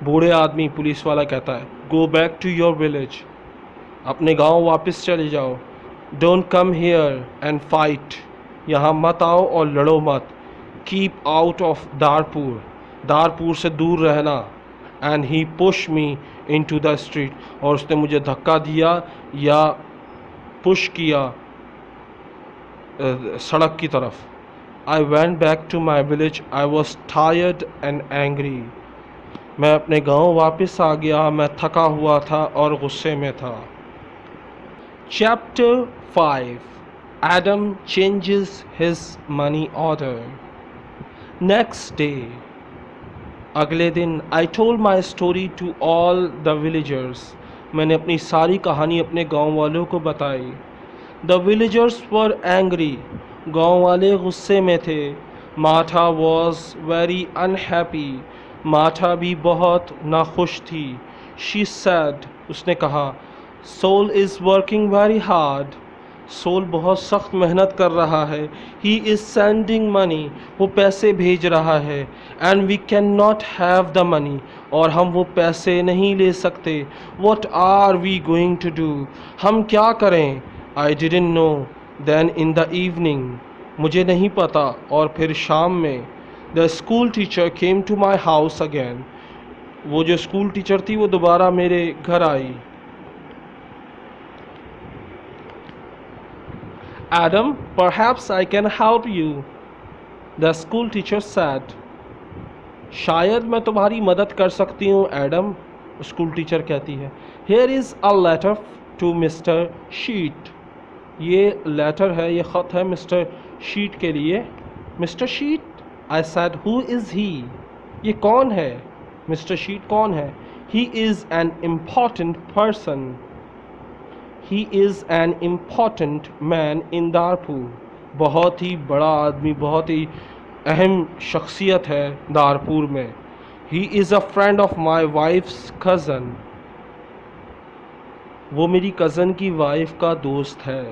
बूढ़े आदमी, पुलिस वाला कहता है, go back to your village, अपने गांव वापस चले जाओ। Don't come here and fight, यहाँ मत आओ और लड़ो मत। Keep out of Darpur, Darpur से दूर रहना। And he push me into the street, और उसने मुझे धक्का दिया या पुश किया सड़क की तरफ। I went back to my village, I was tired and angry, मैं अपने गांव वापस आ गया, मैं थका हुआ था और गुस्से में था। Chapter 5, Adam changes his money order. Next day, अगले दिन, I told my story to all the villagers, मैंने अपनी सारी कहानी अपने गांव वालों को बताई। द विलेजर्स वर एंग्री, गांव वाले गुस्से में थे। Martha was very unhappy, Martha भी बहुत नाखुश थी। शी सैड, उसने कहा, Saul is working very hard, Saul बहुत सख्त मेहनत कर रहा है। ही इज़ सेंडिंग मनी, वो पैसे भेज रहा है। And we can not have the money, और हम वो पैसे नहीं ले सकते। What are we going to do, हम क्या करें? I didn't know. Then in the evening, मुझे नहीं पता, और फिर शाम में। The school teacher came to my house again, वो जो स्कूल टीचर थी वो दोबारा मेरे घर आई। Adam, perhaps I can help you, the school teacher said, शायद मैं तुम्हारी मदद कर सकती हूँ एडम, स्कूल टीचर कहती है। Here is a letter to mister Sheet, ये लेटर है, ये ख़त है मिस्टर शीट के लिए। Mister Sheet, I said, who is he, ये कौन है, मिस्टर शीट कौन है। He is an important person, he is an important man in Darpur, बहुत ही बड़ा आदमी, बहुत ही अहम शख्सियत है दारपुर में। He is a friend of my wife's cousin, वो मेरी कज़न की वाइफ का दोस्त है।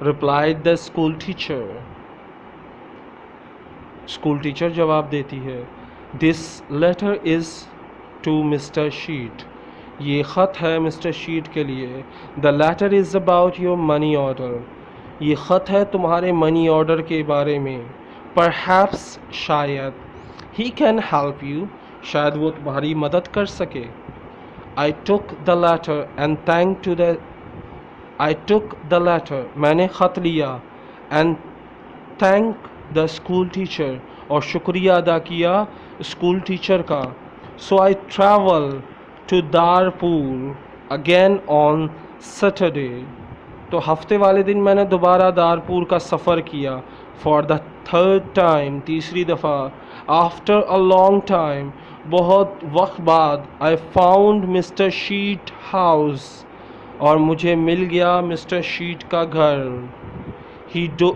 Replied the school teacher, school teacher जवाब देती है। This letter is to mister Sheet, ये ख़त है मिस्टर शीट के लिए। The letter is about your money order, ये ख़त है तुम्हारे मनी ऑर्डर के बारे में। परहैप्स, शायद। ही कैन हेल्प यू, शायद वो तुम्हारी मदद कर सके। I took the letter and thank to the, I took the letter, मैंने ख़त लिया, and thank the school teacher, और शुक्रिया अदा किया स्कूल टीचर का। So I travel to दारपुर again on Saturday, तो हफ्ते वाले दिन मैंने दोबारा दारपुर का सफ़र किया। फॉर द थर्ड टाइम, तीसरी दफ़ा। आफ्टर अ लॉन्ग टाइम, बहुत वक्त बाद। I found mister Sheet house, और मुझे मिल गया मिस्टर शीट का घर। He do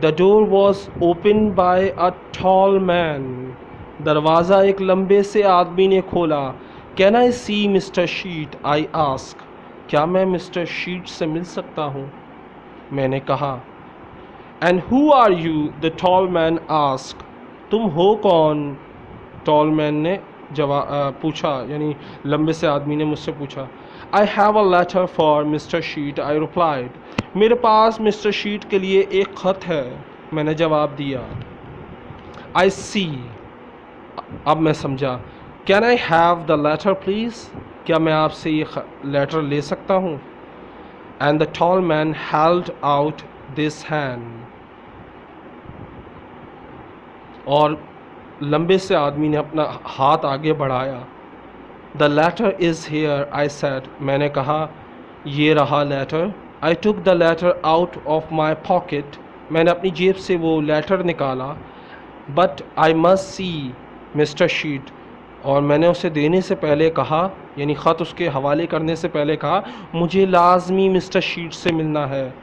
the door was open by a tall man, दरवाज़ा एक लंबे से आदमी ने खोला। Can I see mister Sheet, I ask, क्या मैं मिस्टर शीट से मिल सकता हूँ, मैंने कहा। And who are you, the tall man ask, तुम हो कौन, टॉल मैन ने पूछा, यानी लंबे से आदमी ने मुझसे पूछा। I have a letter for Mister Sheet, I replied, मेरे पास मिस्टर शीट के लिए एक ख़त है, मैंने जवाब दिया। आई सी, अब मैं समझा। Can I have the letter please, क्या मैं आपसे ये लेटर ले सकता हूँ। And the tall man held out this hand, और लंबे से आदमी ने अपना हाथ आगे बढ़ाया। The letter is here, I said, मैंने कहा ये रहा letter. I took the letter out of my pocket, मैंने अपनी जेब से वो लेटर निकाला। But I must see mister Sheet, और मैंने उसे देने से पहले कहा, यानी ख़त उसके हवाले करने से पहले कहा, मुझे लाजमी मिस्टर शीट से मिलना है।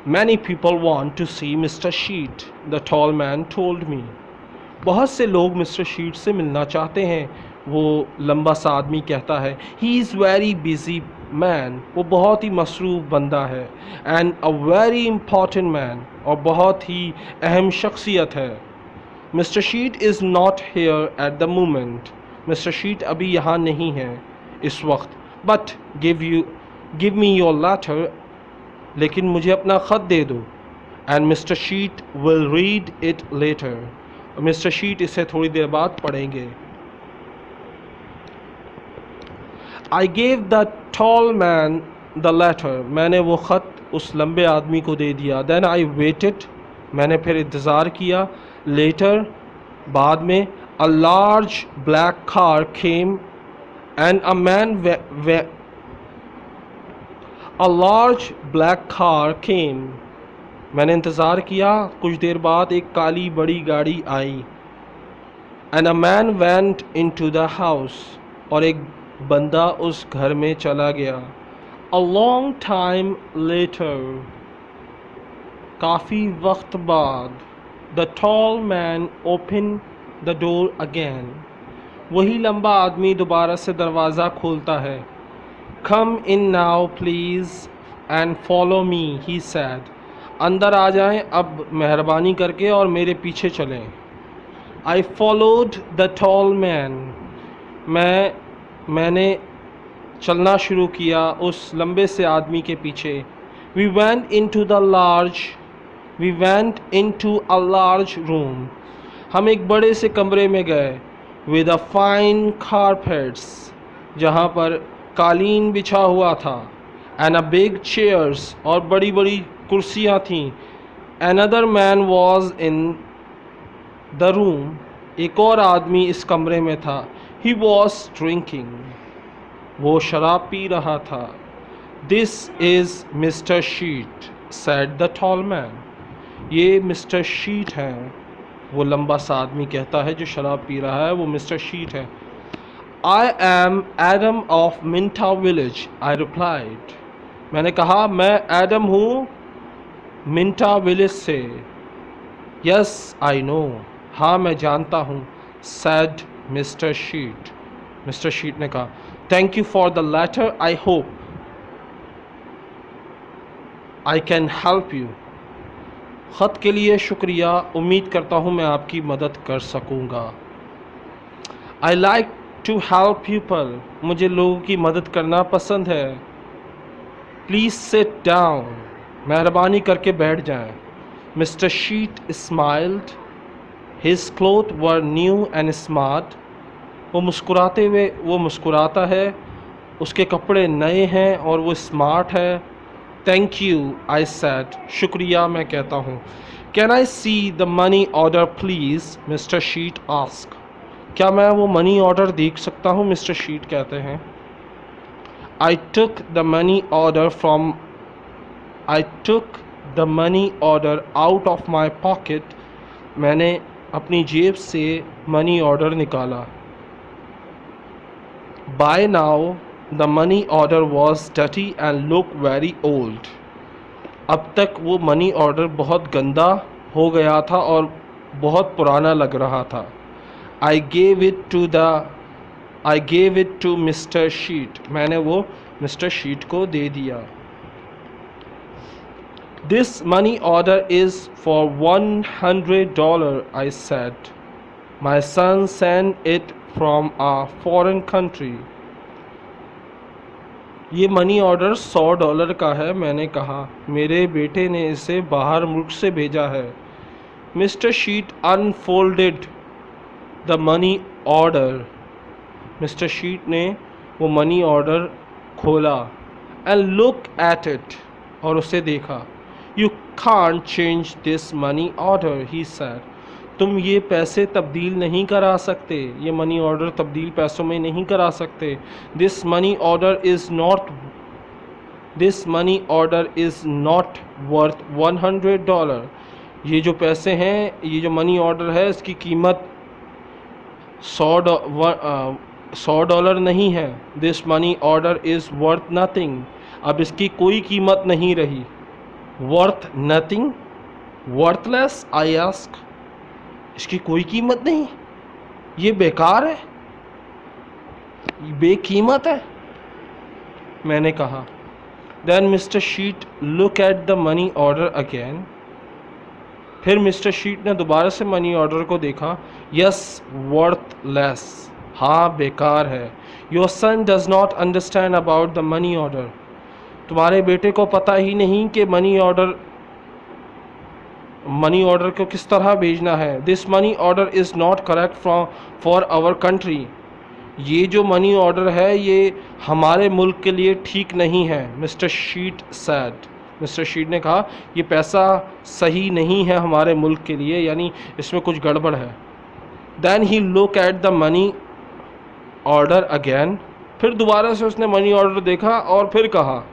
Many people want to see Mr. Sheet, the tall man told me. बहुत से लोग मिस्टर शीट से मिलना चाहते हैं, वो लंबा सा आदमी कहता है। He is very busy man, वो बहुत ही मसरूफ़ बंदा है। And a very important man, और बहुत ही अहम शख्सियत है। Mr. Sheet is not here at the moment, mister sheet अभी यहाँ नहीं है इस वक्त। But give me your letter, लेकिन मुझे अपना ख़त दे दो। And Mister Sheet will read it later, Mister Sheet इसे थोड़ी देर बाद पढ़ेंगे। I gave the tall man the letter, मैंने वो ख़त उस लंबे आदमी को दे दिया। देन आई वेटेड, मैंने फिर इंतज़ार किया। लेटर, बाद में। A large black car came and a man A large black car came, मैंने इंतज़ार किया, कुछ देर बाद एक काली बड़ी गाड़ी आई। And a man went into the house, और एक बंदा उस घर में चला गया। A long time later, काफ़ी वक्त बाद। The tall man opened the door again, वही लंबा आदमी दोबारा से दरवाज़ा खोलता है। Come in now please and follow me, he said. अंदर आ जाएं अब मेहरबानी करके और मेरे पीछे चलें। I followed the tall man, मैंने चलना शुरू किया उस लंबे से आदमी के पीछे। We went into a large room, हम एक बड़े से कमरे में गए। With a fine carpets, जहाँ पर कालीन बिछा हुआ था। एंड अ बिग चेयर्स, और बड़ी बड़ी कुर्सियाँ थीं। Another man was in the room. एक और आदमी इस कमरे में था. He was drinking. वो शराब पी रहा था. This is Mr. Sheet, said the tall man. ये मिस्टर शीट हैं. वो लंबा सा आदमी कहता है जो शराब पी रहा है वो मिस्टर शीट है. I am Adam of Minta village, I replied. मैंने कहा मैं एडम हूँ मिंटा विलेज से. Yes, I know. हाँ मैं जानता हूँ. said mister Sheet. Mister Sheet ने कहा Thank you for the letter. I hope I can help you. ख़त के लिए शुक्रिया. उम्मीद करता हूँ मैं आपकी मदद कर सकूँगा. I like to help people. मुझे लोगों की मदद करना पसंद है. Please sit down. मेहरबानी करके बैठ जाएं. Mr. Sheet smiled. His clothes were new and smart. वो मुस्कुराता है. उसके कपड़े नए हैं और वो स्मार्ट है. Thank you, I said. शुक्रिया मैं कहता हूँ. Can I see the money order please? Mr. Sheet asked. क्या मैं वो मनी ऑर्डर देख सकता हूँ? मिस्टर शीट कहते हैं. I took the money order out of my pocket. मैंने अपनी जेब से मनी ऑर्डर निकाला. By now the money order was dirty and looked very old. अब तक वो मनी ऑर्डर बहुत गंदा हो गया था और बहुत पुराना लग रहा था. I gave it to Mr. Sheet. मैंने वो मिस्टर शीट को दे दिया. This money order is for $100, I said. My son sent it from a foreign country. ये मनी ऑर्डर $100 का है. मैंने कहा मेरे बेटे ने इसे बाहर मुल्क से भेजा है. Mister sheet unfolded the money order. Mister Sheet ने वो मनी ऑर्डर खोला. and look at it. और उसे देखा. You can't change this money order, he said. तुम ये पैसे तब्दील नहीं करा सकते. ये मनी ऑर्डर तब्दील पैसों में नहीं करा सकते. This money order is not worth $100. ये जो पैसे हैं, ये जो मनी ऑर्डर है, इसकी कीमत $100 नहीं है. This money order is worth nothing. अब इसकी कोई कीमत नहीं रही. Worth nothing, worthless, I ask. इसकी कोई कीमत नहीं, ये बेकार है, बेकीमत है. मैंने कहा. Then Mister Sheet look at the money order again. फिर मिस्टर शीट ने दोबारा से मनी ऑर्डर को देखा. Yes, worthless. हाँ, बेकार है. Your son does not understand about the money order. तुम्हारे बेटे को पता ही नहीं कि मनी ऑर्डर को किस तरह भेजना है. This money order is not correct for our country. ये जो मनी ऑर्डर है ये हमारे मुल्क के लिए ठीक नहीं है. Mister sheet sad. Mister Sheet ने कहा ये पैसा सही नहीं है हमारे मुल्क के लिए, यानी इसमें कुछ गड़बड़ है. Then he look at the money order again. फिर दोबारा से उसने मनी ऑर्डर देखा और फिर कहा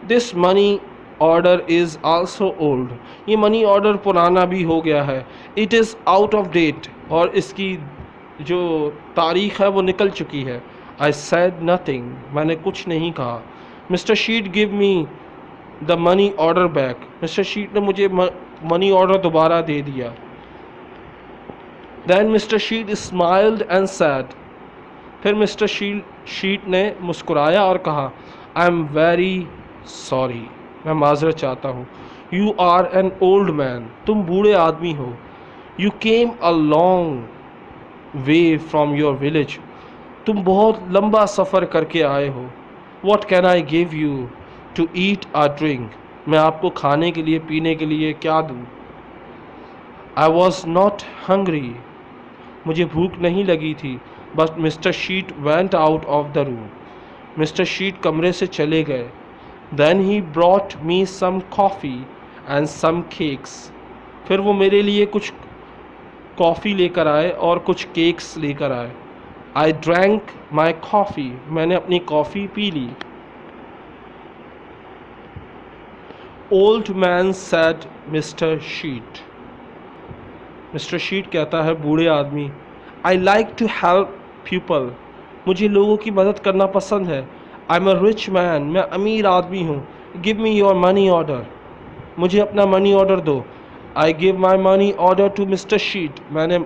this money order is also old. ये मनी ऑर्डर पुराना भी हो गया है. It is out of date. और इसकी जो तारीख़ है वो निकल चुकी है. I said nothing. मैंने कुछ नहीं कहा. Mister Sheet give me the money order back. Mister Sheet ने मुझे मनी ऑर्डर दोबारा दे दिया. Then mister Sheet smiled and said. फिर मिस्टर शीट ने मुस्कुराया और कहा आई एम वेरी सॉरी. मैं माजरत चाहता हूँ. You are an old man. तुम बूढ़े आदमी हो. You came a long way from your village. तुम बहुत लंबा सफ़र करके आए हो. What can I give you to eat or drink. मैं आपको खाने के लिए पीने के लिए क्या दूँ. I was not hungry. मुझे भूख नहीं लगी थी. But mister Sheet went out of the room. Mister Sheet कमरे से चले गए. Then he brought me some coffee and some cakes. फिर वो मेरे लिए कुछ कॉफ़ी लेकर आए और कुछ केक्स लेकर आए। आई ड्रैंक माई कॉफ़ी, मैंने अपनी कॉफ़ी पी ली। Old man said mister Sheet, mister Sheet कहता है बूढ़े आदमी, I like to help people, मुझे लोगों की मदद करना पसंद है। I am a rich man, मैं अमीर आदमी हूँ। Give me your money order, मुझे अपना मनी ऑर्डर दो। I give my money order to mister Sheet, मैंने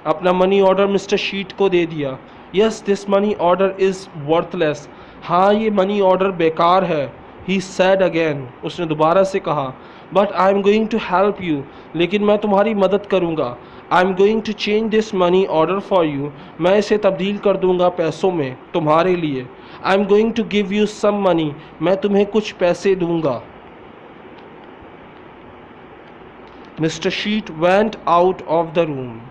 अपना मनी ऑर्डर मिस्टर शीट को दे दिया। Yes this money order is worthless, हाँ ये मनी ऑर्डर बेकार है। ही सैड अगेन, उसने दोबारा से कहा, but I am going to help you, लेकिन मैं तुम्हारी मदद करूँगा। I am going to change this money order for you, मैं इसे तब्दील कर दूँगा पैसों में तुम्हारे लिए। I am going to give you some money, मैं तुम्हें कुछ पैसे दूँगा। Mister Sheet went out of the room,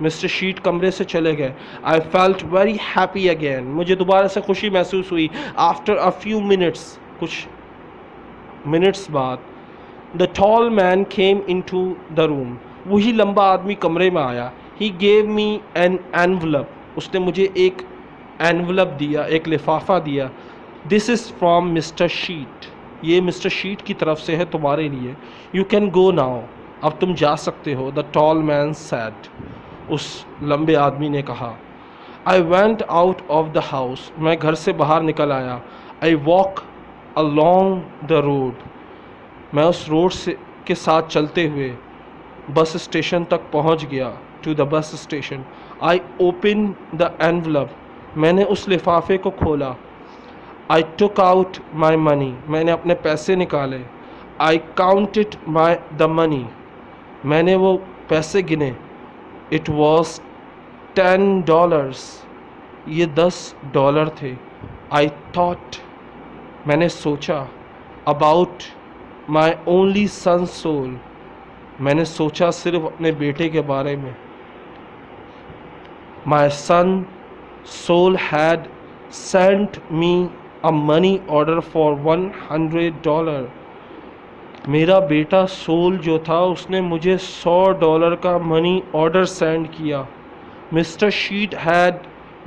mister Sheet कमरे से चले गए। I felt very happy again, मुझे दोबारा से खुशी महसूस हुई। आफ्टर अ फ्यू मिनट्स, कुछ मिनट्स बाद, the tall man came into the room, वही लंबा आदमी कमरे में आया। He gave me an envelope, उसने मुझे एक एनवलप दिया, एक लिफाफा दिया। This is from mister Sheet, ये मिस्टर शीट की तरफ से है तुम्हारे लिए। यू कैन गो नाउ, अब तुम जा सकते हो। द टॉल मैन सैड, उस लंबे आदमी ने कहा। I went out of the house, मैं घर से बाहर निकल आया। I walk along the road, मैं उस रोड से के साथ चलते हुए बस स्टेशन तक पहुंच गया। To the bus station. I open the envelope, मैंने उस लिफाफे को खोला। आई टुक आउट माई मनी, मैंने अपने पैसे निकाले। आई काउंटेड माई द मनी, मैंने वो पैसे गिने। इट वॉज $10, ये $10 थे। आई थॉट, मैंने सोचा। About my only son Sol, मैंने सोचा सिर्फ अपने बेटे के बारे में। My son Sol had sent me a money order for $100, मेरा बेटा सोल जो था उसने मुझे $100 का मनी ऑर्डर सेंड किया। Mister sheet had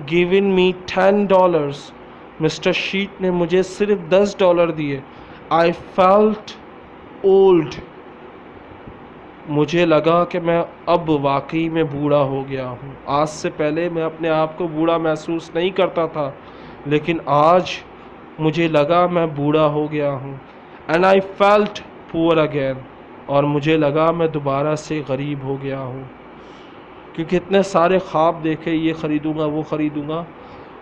given me $10, mister Sheet ने मुझे सिर्फ $10 दिए। आई फेल्ट ओल्ड, मुझे लगा कि मैं अब वाकई में बूढ़ा हो गया हूँ। आज से पहले मैं अपने आप को बूढ़ा महसूस नहीं करता था, लेकिन आज मुझे लगा मैं बूढ़ा हो गया हूँ। And I felt poor again, और मुझे लगा मैं दोबारा से गरीब हो गया हूँ, क्योंकि इतने सारे ख्वाब देखे, ये ख़रीदूँगा वो ख़रीदूँगा,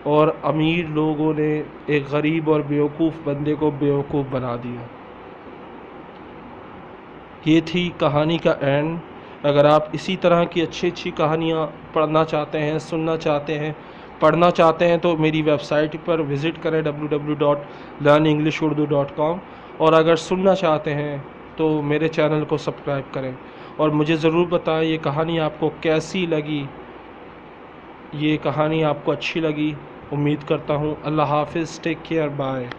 और अमीर लोगों ने एक गरीब और बेवकूफ़ बंदे को बेवकूफ़ बना दिया। ये थी कहानी का एंड। अगर आप इसी तरह की अच्छी अच्छी कहानियाँ पढ़ना चाहते हैं, सुनना चाहते हैं, पढ़ना चाहते हैं, तो मेरी वेबसाइट पर विज़िट करें www.learnenglishurdu.com। और अगर सुनना चाहते हैं तो मेरे चैनल को सब्सक्राइब करें, और मुझे ज़रूर बताएं ये कहानी आपको कैसी लगी। ये कहानी आपको अच्छी लगी, उम्मीद करता हूँ। अल्लाह हाफ़िज़, टेक केयर, बाय।